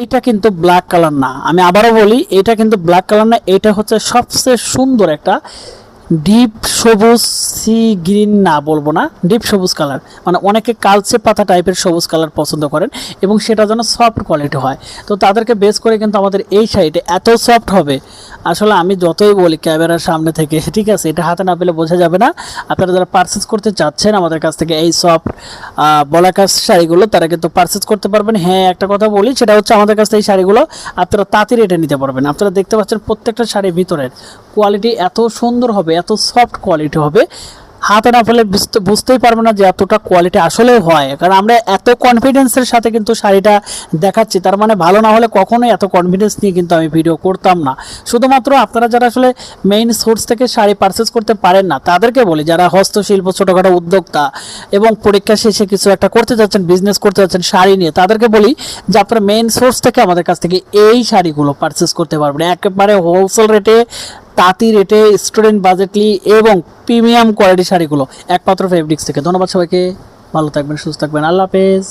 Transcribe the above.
এটা কিন্তু black colour না, আমি আবারও বলি এটা কিন্তু ব্ল্যাক কালার না, এটা হচ্ছে সবচেয়ে সুন্দর একটা ডিপ সবুজ, সি গ্রিন না বলবো না, ডিপ সবুজ কালার, মানে অনেকে কালচে পাতা টাইপের সবুজ কালার পছন্দ করেন এবং সেটা যেন সফট কোয়ালিটি হয়। তো তাদেরকে বেস করে কিন্তু আমাদের এই শাড়িটা এত সফট হবে, আসলে আমি যতই বলি ক্যামেরার সামনে থেকে, ঠিক আছে, এটা হাতে না পেলে বোঝা যাবে না। আপনারা যারা পারচেস করতে চাচ্ছেন আমাদের কাছ থেকে এই সফট বলাকাশ শাড়িগুলো, তারা কিন্তু পারচেস করতে পারবেন। হ্যাঁ, একটা কথা বলি, সেটা হচ্ছে আমাদের কাছ থেকে এই শাড়িগুলো আপনারা তাঁতি রেটে নিতে পারবেন। আপনারা দেখতে পাচ্ছেন প্রত্যেকটা শাড়ির ভিতরের কোয়ালিটি এত সুন্দর হবে, এত সফট কোয়ালিটি হবে, হাতে না ফেলে বুঝতেই পারবো না যে এতটা কোয়ালিটি আসলে হয়। কারণ আমরা এত কনফিডেন্সের সাথে কিন্তু শাড়িটা দেখাচ্ছি, তার মানে ভালো না হলে কখনোই এত কনফিডেন্স নিয়ে কিন্তু আমি ভিডিও করতাম না। শুধুমাত্র আপনারা যারা আসলে মেইন সোর্স থেকে শাড়ি পারচেস করতে পারেন না তাদেরকে বলি, যারা হস্তশিল্প ছোটোখাটো উদ্যোক্তা এবং পরীক্ষা শেষে কিছু একটা করতে যাচ্ছেন, বিজনেস করতে যাচ্ছেন শাড়ি নিয়ে, তাদেরকে বলি যে আপনারা মেইন সোর্স থেকে আমাদের কাছ থেকে এই শাড়িগুলো পারচেস করতে পারবেন একেবারে হোলসেল রেটে, তাঁতি রেটে, স্টুডেন্ট বাজেটলি এবং প্রিমিয়াম কোয়ালিটি শাড়িগুলো একমাত্র ফেব্রিক্স থেকে। ধন্যবাদ সবাইকে, ভালো থাকবেন, সুস্থ থাকবেন, আল্লাহ হাফেজ।